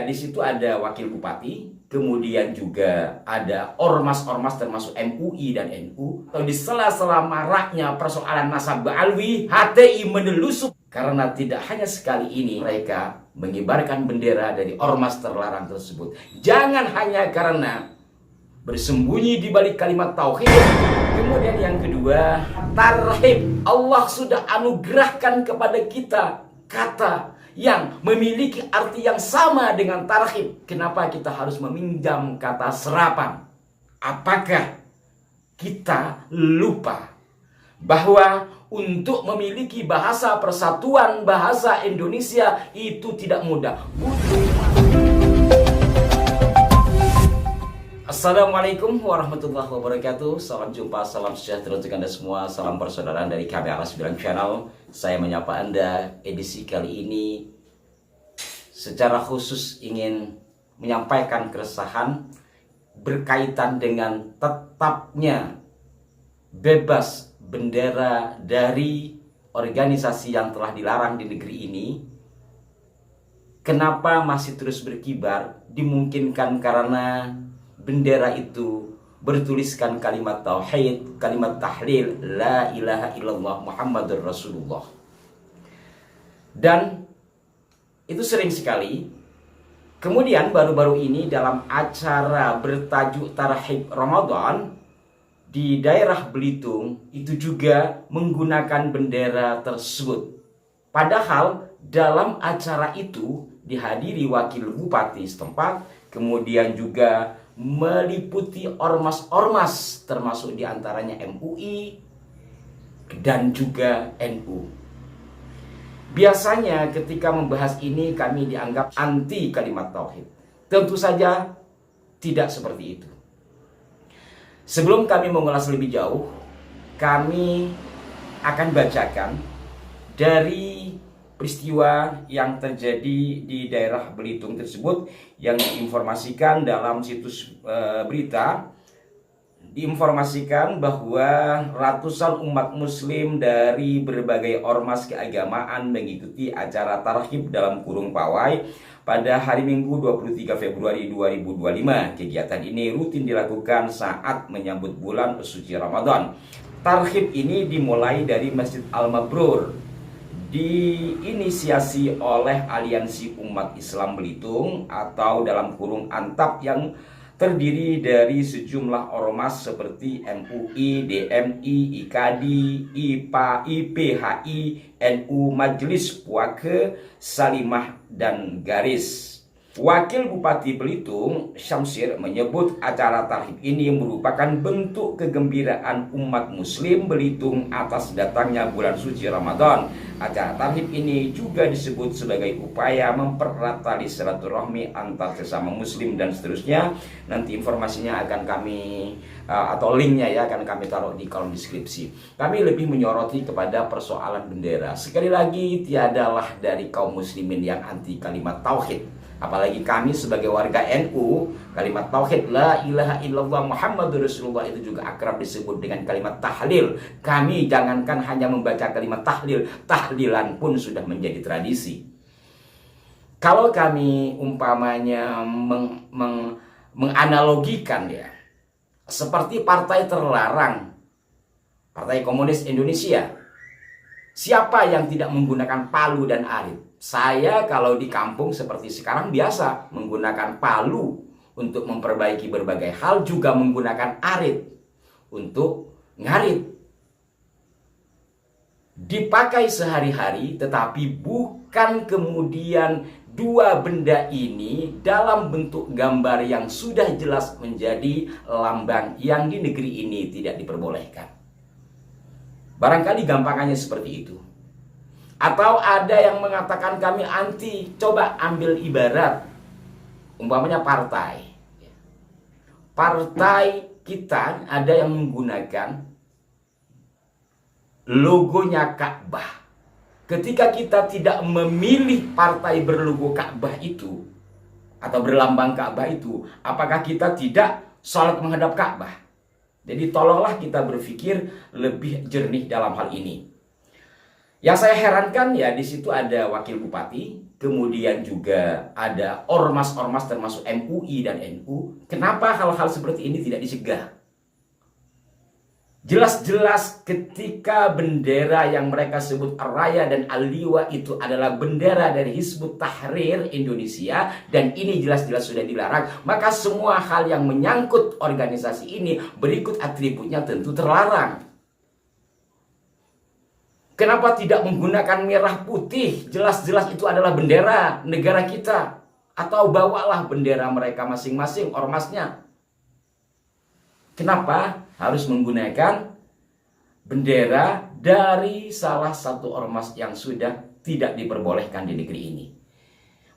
di situ ada wakil bupati, kemudian juga ada ormas-ormas termasuk MUI dan NU. Atau di sela-sela maraknya persoalan nasab Alwi, HTI menelusup karena tidak hanya sekali ini mereka mengibarkan bendera dari ormas terlarang tersebut. Jangan hanya karena bersembunyi di balik kalimat tauhid. Kemudian yang kedua, tarhib. Allah sudah anugerahkan kepada kita kata yang memiliki arti yang sama dengan tarhib. Kenapa kita harus meminjam kata serapan? Apakah kita lupa bahwa untuk memiliki bahasa persatuan bahasa Indonesia itu tidak mudah? Assalamualaikum warahmatullahi wabarakatuh. Salam jumpa, salam sejahtera untuk Anda semua. Salam persaudaraan dari kami Al9 Channel. Saya menyapa Anda edisi kali ini secara khusus ingin menyampaikan keresahan berkaitan dengan tetapnya bebas bendera dari organisasi yang telah dilarang di negeri ini. Kenapa masih terus berkibar? Dimungkinkan karena bendera itu bertuliskan kalimat tauhid, kalimat tahlil, la ilaha illallah Muhammadur Rasulullah. Dan itu sering sekali. Kemudian baru-baru ini dalam acara bertajuk Tarhib Ramadan di daerah Belitung itu juga menggunakan bendera tersebut. Padahal dalam acara itu dihadiri wakil bupati setempat, kemudian juga meliputi ormas-ormas termasuk diantaranya MUI dan juga NU. Biasanya ketika membahas ini kami dianggap anti kalimat tauhid. Tentu saja tidak seperti itu. Sebelum kami mengulas lebih jauh, kami akan bacakan dari peristiwa yang terjadi di daerah Belitung tersebut yang diinformasikan dalam situs berita. Diinformasikan bahwa ratusan umat muslim dari berbagai ormas keagamaan mengikuti acara tarhib dalam kurung pawai pada hari Minggu 23 Februari 2025. Kegiatan ini rutin dilakukan saat menyambut bulan suci Ramadan. Tarhib ini dimulai dari Masjid Al-Mabrur, diinisiasi oleh Aliansi Umat Islam Belitung atau dalam kurung ANTAP yang terdiri dari sejumlah ormas seperti MUI, DMI, IKADI, IPA, IPHI, NU, Majelis Puake, Salimah, dan Garis. Wakil Bupati Belitung, Syamsir, menyebut acara tarhib ini merupakan bentuk kegembiraan umat muslim Belitung atas datangnya bulan suci Ramadan. Acara tarhib ini juga disebut sebagai upaya mempererat tali silaturahmi antar sesama muslim dan seterusnya. Nanti informasinya akan kami atau linknya ya akan kami taruh di kolom deskripsi. Kami lebih menyoroti kepada persoalan bendera. Sekali lagi, tiadalah dari kaum muslimin yang anti kalimat tauhid. Apalagi kami sebagai warga NU, kalimat tauhid la ilaha illallah Muhammadur Rasulullah itu juga akrab disebut dengan kalimat tahlil. Kami jangankan hanya membaca kalimat tahlil, tahlilan pun sudah menjadi tradisi. Kalau kami umpamanya menganalogikan ya, seperti partai terlarang, Partai Komunis Indonesia. Siapa yang tidak menggunakan palu dan arit? Saya kalau di kampung seperti sekarang biasa menggunakan palu untuk memperbaiki berbagai hal, juga menggunakan arit untuk ngarit. Dipakai sehari-hari, tetapi bukan kemudian dua benda ini dalam bentuk gambar yang sudah jelas menjadi lambang yang di negeri ini tidak diperbolehkan. Barangkali gampangannya seperti itu. Atau ada yang mengatakan kami anti. Coba ambil ibarat umpamanya partai. Partai kita ada yang menggunakan logonya Ka'bah. Ketika kita tidak memilih partai berlogo Ka'bah itu atau berlambang Ka'bah itu, apakah kita tidak salat menghadap Ka'bah? Jadi tolonglah kita berpikir lebih jernih dalam hal ini. Yang saya herankan ya, di situ ada wakil bupati, kemudian juga ada ormas-ormas termasuk MUI dan NU. Kenapa hal-hal seperti ini tidak dicegah? Jelas-jelas ketika bendera yang mereka sebut Ar-Raya dan Al-Liwa itu adalah bendera dari Hizbut Tahrir Indonesia, dan ini jelas-jelas sudah dilarang, maka semua hal yang menyangkut organisasi ini berikut atributnya tentu terlarang. Kenapa tidak menggunakan merah putih? Jelas-jelas itu adalah bendera negara kita. Atau bawalah bendera mereka masing-masing, ormasnya. Kenapa harus menggunakan bendera dari salah satu ormas yang sudah tidak diperbolehkan di negeri ini?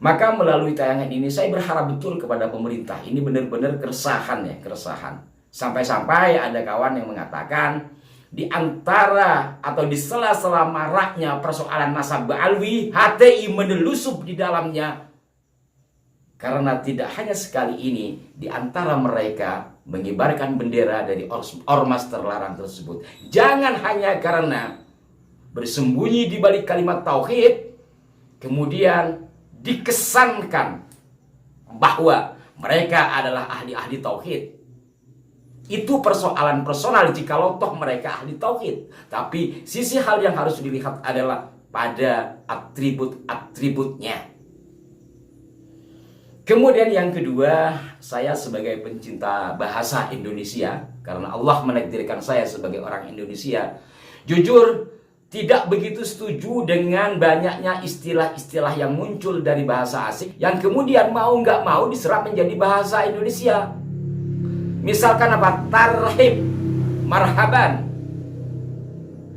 Maka melalui tayangan ini saya berharap betul kepada pemerintah. Ini benar-benar keresahan ya, keresahan. Sampai-sampai ada kawan yang mengatakan di antara atau di sela-sela maraknya persoalan nasab Alwi, HTI menelusup di dalamnya. Karena tidak hanya sekali ini di antara mereka mengibarkan bendera dari ormas terlarang tersebut. Jangan hanya karena bersembunyi di balik kalimat tauhid, kemudian dikesankan bahwa mereka adalah ahli-ahli tauhid. Itu persoalan personal jikalau toh mereka ahli tauhid. Tapi sisi hal yang harus dilihat adalah pada atribut-atributnya. Kemudian yang kedua, saya sebagai pencinta bahasa Indonesia, karena Allah menakdirkan saya sebagai orang Indonesia, jujur tidak begitu setuju dengan banyaknya istilah-istilah yang muncul dari bahasa asing yang kemudian mau nggak mau diserap menjadi bahasa Indonesia. Misalkan apa? Tarhib, marhaban.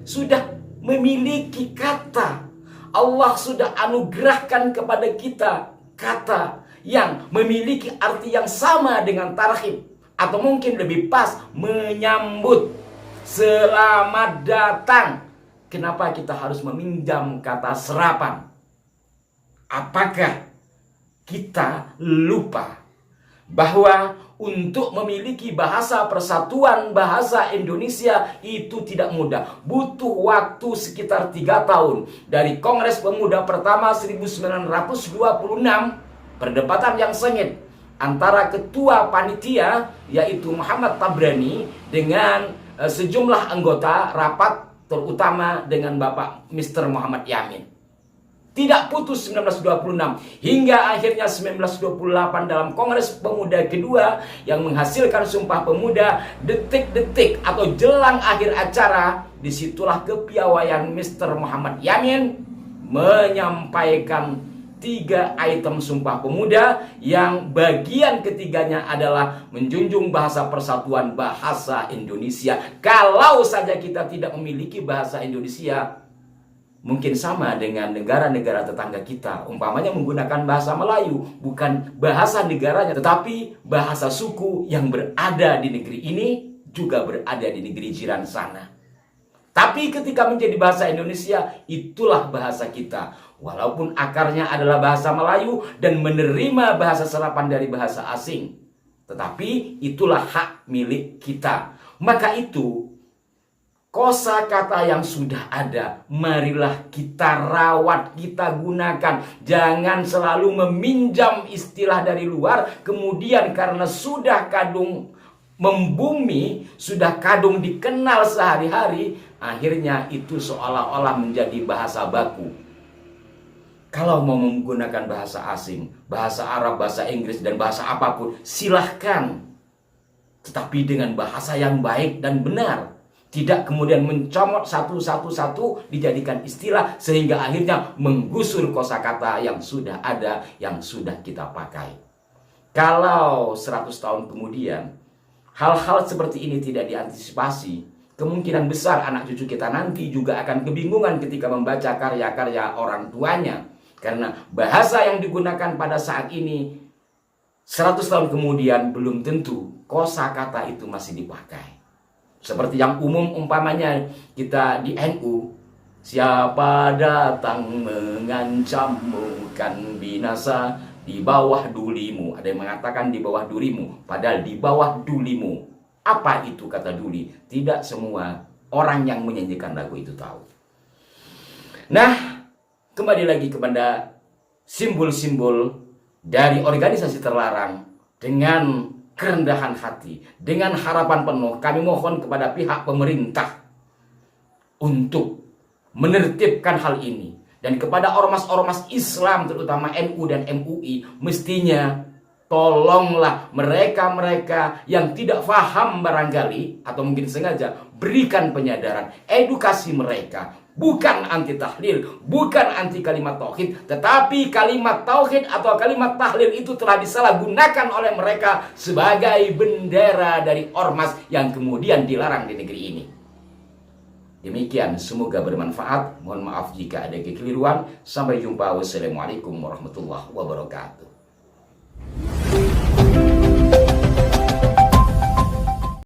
Sudah memiliki kata. Allah sudah anugerahkan kepada kita kata yang memiliki arti yang sama dengan tarhib, atau mungkin lebih pas menyambut, selamat datang. Kenapa kita harus meminjam kata serapan? Apakah kita lupa bahwa untuk memiliki bahasa persatuan bahasa Indonesia itu tidak mudah. Butuh waktu sekitar 3 tahun. Dari Kongres Pemuda pertama 1926, perdebatan yang sengit antara ketua panitia yaitu Muhammad Tabrani dengan sejumlah anggota rapat, terutama dengan Bapak Mr. Muhammad Yamin. Tidak putus 1926 hingga akhirnya 1928 dalam Kongres Pemuda kedua yang menghasilkan Sumpah Pemuda, detik-detik atau jelang akhir acara, disitulah kepiawaian Mr. Muhammad Yamin menyampaikan 3 item Sumpah Pemuda yang bagian ketiganya adalah menjunjung bahasa persatuan bahasa Indonesia. Kalau saja kita tidak memiliki bahasa Indonesia, mungkin sama dengan negara-negara tetangga kita, umpamanya menggunakan bahasa Melayu, bukan bahasa negaranya, tetapi bahasa suku yang berada di negeri ini juga berada di negeri jiran sana. Tapi ketika menjadi bahasa Indonesia, itulah bahasa kita. Walaupun akarnya adalah bahasa Melayu dan menerima bahasa serapan dari bahasa asing, tetapi itulah hak milik kita. Maka itu, kosakata yang sudah ada, marilah kita rawat, kita gunakan. Jangan selalu meminjam istilah dari luar, kemudian karena sudah kadung membumi, sudah kadung dikenal sehari-hari, akhirnya itu seolah-olah menjadi bahasa baku. Kalau mau menggunakan bahasa asing, bahasa Arab, bahasa Inggris, dan bahasa apapun, silahkan. Tetapi dengan bahasa yang baik dan benar. Tidak kemudian mencomot satu-satu dijadikan istilah sehingga akhirnya menggusur kosakata yang sudah ada, yang sudah kita pakai. Kalau 100 tahun kemudian hal-hal seperti ini tidak diantisipasi, kemungkinan besar anak cucu kita nanti juga akan kebingungan ketika membaca karya-karya orang tuanya. Karena bahasa yang digunakan pada saat ini 100 tahun kemudian belum tentu kosakata itu masih dipakai. Seperti yang umum umpamanya kita di NU, siapa datang mengancammu kan binasa di bawah dulimu. Ada yang mengatakan di bawah durimu, padahal di bawah dulimu. Apa itu kata duli? Tidak semua orang yang menyanyikan lagu itu tahu. Nah, kembali lagi kepada simbol-simbol dari organisasi terlarang. Dengan kerendahan hati, dengan harapan penuh, kami mohon kepada pihak pemerintah untuk menertibkan hal ini. Dan kepada ormas-ormas Islam, terutama NU dan MUI, mestinya tolonglah mereka-mereka yang tidak paham barangkali, atau mungkin sengaja, berikan penyadaran, edukasi mereka. Bukan anti tahlil, bukan anti kalimat tauhid, tetapi kalimat tauhid atau kalimat tahlil itu telah disalahgunakan oleh mereka sebagai bendera dari ormas yang kemudian dilarang di negeri ini. Demikian, semoga bermanfaat. Mohon maaf jika ada kekeliruan. Sampai jumpa. Wassalamualaikum warahmatullahi wabarakatuh.